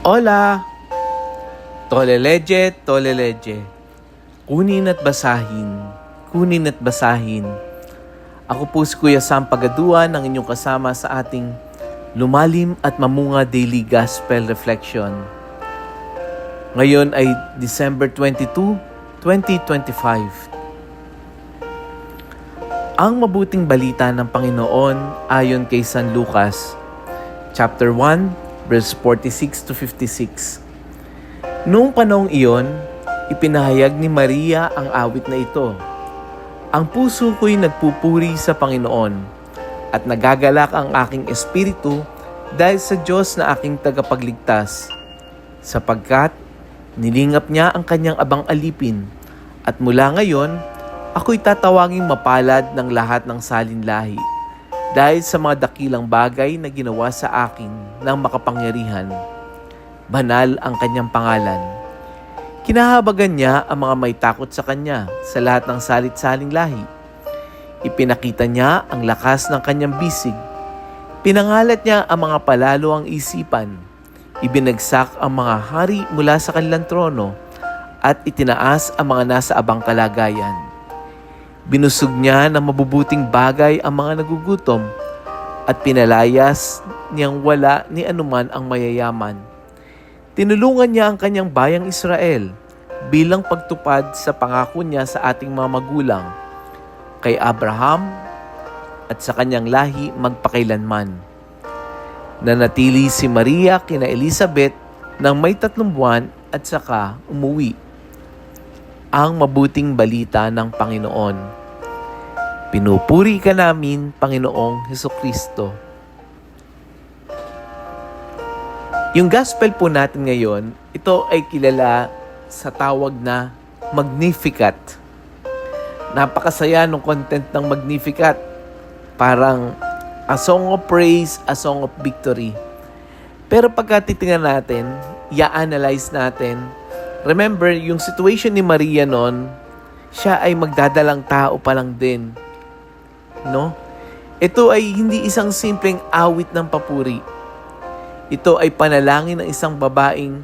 Hola! Toleleje, toleleje. Kunin at basahin, kunin at basahin. Ako po si Kuya Sam Pagaduan, ang inyong kasama sa ating Lumalim at Mamunga Daily Gospel Reflection. Ngayon ay December 22, 2025. Ang mabuting balita ng Panginoon ayon kay San Lucas, chapter 1, verse 46 to 56. Noong panahong iyon, ipinahayag ni Maria ang awit na ito. Ang puso ko'y nagpupuri sa Panginoon at nagagalak ang aking espiritu dahil sa Diyos na aking tagapagligtas, sapagkat nilingap niya ang kanyang abang alipin at mula ngayon, ako'y tatawaging mapalad ng lahat ng salinlahi dahil sa mga dakilang bagay na ginawa sa akin ng makapangyarihan. Banal ang kanyang pangalan. Kinahabagan niya ang mga may takot sa kanya sa lahat ng salit-saling lahi. Ipinakita niya ang lakas ng kanyang bisig. Pinangalat niya ang mga palalo ang isipan. Ibinagsak ang mga hari mula sa kanilang trono at itinaas ang mga nasa abang kalagayan. Binusog niya ng mabubuting bagay ang mga nagugutom at pinalayas niyang wala ni anuman ang mayayaman. Tinulungan niya ang kanyang bayang Israel bilang pagtupad sa pangako niya sa ating mga magulang, kay Abraham at sa kanyang lahi magpakailanman. Nanatili si Maria kina Elizabeth ng may 3 buwan at saka umuwi. Ang mabuting balita ng Panginoon. Pinupuri ka namin, Panginoong Hesukristo. Yung gospel po natin ngayon, ito ay kilala sa tawag na Magnificat. Napakasaya ng content ng Magnificat. Parang a song of praise, a song of victory. Pero pagka titingnan natin, i-analyze natin, remember, yung situation ni Maria noon, siya ay magdadalang tao pa lang din. No? Ito ay hindi isang simpleng awit ng papuri. Ito ay panalangin ng isang babaeng,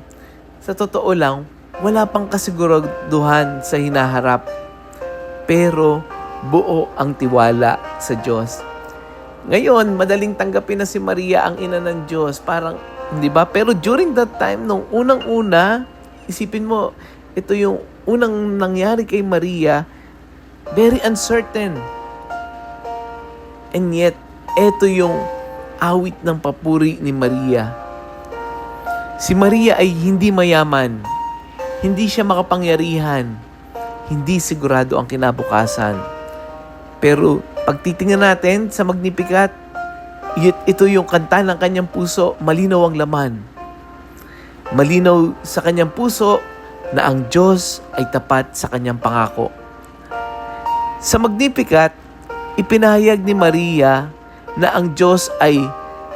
sa totoo lang, wala pang kasiguraduhan sa hinaharap. Pero buo ang tiwala sa Diyos. Ngayon, madaling tanggapin na si Maria ang ina ng Diyos. Parang, hindi ba? Pero during that time, nung unang-una, isipin mo, ito yung unang nangyari kay Maria, very uncertain. And yet, ito yung awit ng papuri ni Maria. Si Maria ay hindi mayaman, hindi siya makapangyarihan, hindi sigurado ang kinabukasan. Pero pag titingnan natin sa Magnificat, ito yung kanta ng kanyang puso, malinaw ang laman. Malinaw sa kanyang puso na ang Diyos ay tapat sa kanyang pangako. Sa Magnificat, ipinahayag ni Maria na ang Diyos ay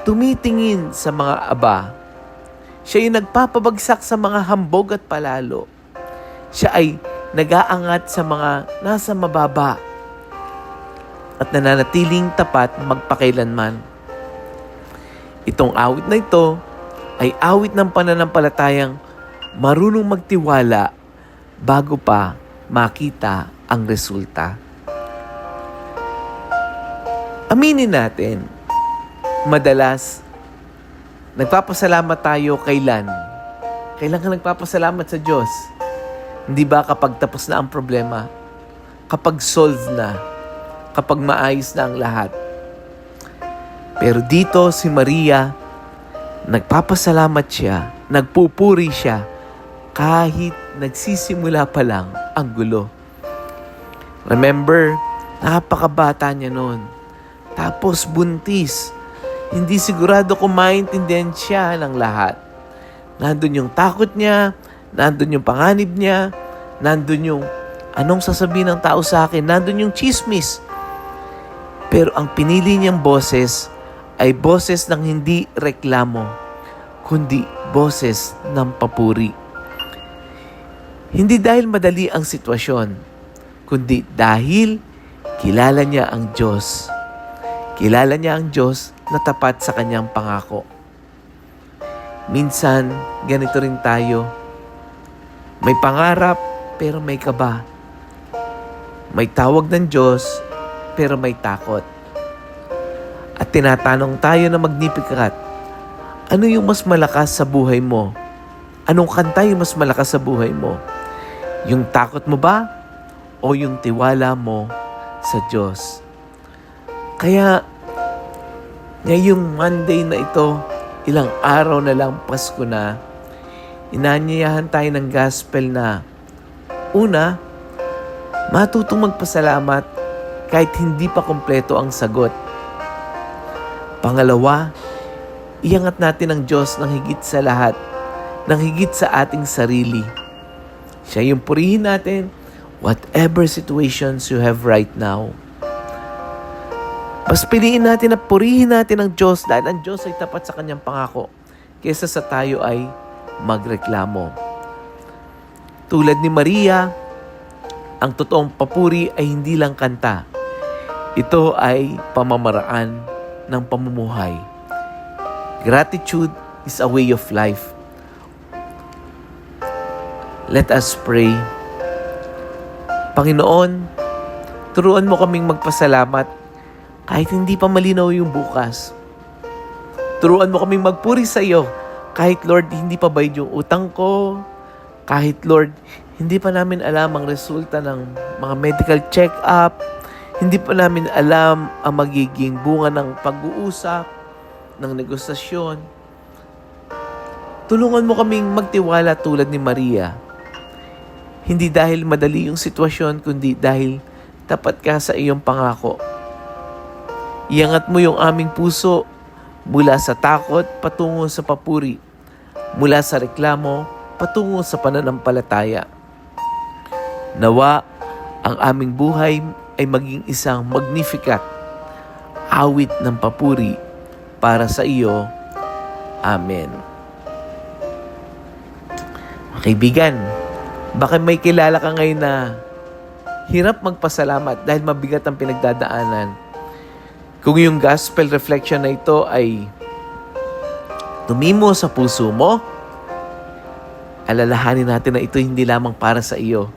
tumitingin sa mga aba. Siya ay nagpapabagsak sa mga hambog at palalo. Siya ay nag-aangat sa mga nasa mababa at nananatiling tapat magpakailanman. Itong awit na ito ay awit ng pananampalatayang marunong magtiwala bago pa makita ang resulta. Aminin natin, madalas, nagpapasalamat tayo kailan? Kailan ka nagpapasalamat sa Diyos? Hindi ba kapag tapos na ang problema? Kapag solve na? Kapag maayos na ang lahat? Pero dito si Maria, nagpapasalamat siya, nagpupuri siya, kahit nagsisimula pa lang ang gulo. Remember, napakabata niya noon. Tapos buntis. Hindi sigurado kung maintindihan siya ng lahat. Nandun yung takot niya, nandun yung panganib niya, nandun yung anong sasabihin ng tao sa akin, nandun yung chismis. Pero ang pinili niyang boses ay boses ng hindi reklamo, kundi boses ng papuri. Hindi dahil madali ang sitwasyon, kundi dahil kilala niya ang Diyos. Kilala niya ang Diyos na tapat sa kanyang pangako. Minsan, ganito rin tayo. May pangarap, pero may kaba. May tawag ng Diyos, pero may takot. At tinatanong tayo na Magnificat, ano yung mas malakas sa buhay mo? Anong kanta yung mas malakas sa buhay mo? Yung takot mo ba? O yung tiwala mo sa Diyos? Kaya, ngayong Monday na ito, ilang araw na lang Pasko na, inanyayahan tayo ng gospel na, una, matutong magpasalamat kahit hindi pa kompleto ang sagot. Pangalawa, iangat natin ang Diyos ng higit sa lahat, ng higit sa ating sarili. Siya yung purihin natin, whatever situations you have right now. Mas piliin natin na purihin natin ang Diyos dahil ang Diyos ay tapat sa kanyang pangako kaysa sa tayo ay magreklamo. Tulad ni Maria, ang totoong papuri ay hindi lang kanta. Ito ay pamamaraan ng pamumuhay. Gratitude is a way of life. Let us pray. Panginoon, turuan mo kaming magpasalamat kahit hindi pa malinaw yung bukas. Turuan mo kaming magpuri sa iyo kahit Lord, hindi pa bayad yung utang ko. Kahit Lord, hindi pa namin alam ang resulta ng mga medical check-up. Hindi pa namin alam ang magiging bunga ng pag-uusap, ng negosasyon. Tulungan mo kaming magtiwala tulad ni Maria. Hindi dahil madali yung sitwasyon, kundi dahil tapat ka sa iyong pangako. Iangat mo yung aming puso mula sa takot patungo sa papuri, mula sa reklamo patungo sa pananampalataya. Nawa ang aming buhay ay maging isang Magnificat, awit ng papuri para sa iyo. Amen. Kaibigan, baka may kilala ka ngayon na hirap magpasalamat dahil mabigat ang pinagdadaanan. Kung yung gospel reflection na ito ay tumimo sa puso mo, alalahanin natin na ito hindi lamang para sa iyo.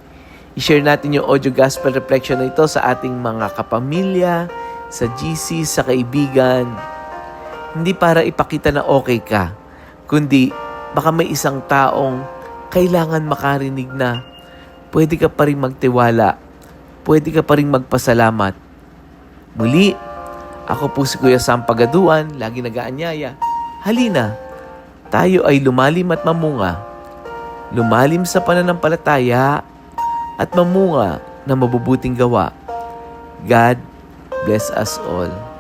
I-share natin yung audio gospel reflection na ito sa ating mga kapamilya, sa GC, sa kaibigan. Hindi para ipakita na okay ka, kundi baka may isang taong kailangan makarinig na pwede ka pa rin magtiwala, pwede ka pa rin magpasalamat. Muli, ako po si Kuya Sam Pagaduan, lagi nag-aanyaya. Halina, tayo ay lumalim at mamunga. Lumalim sa pananampalataya at mamunga na mabubuting gawa. God bless us all.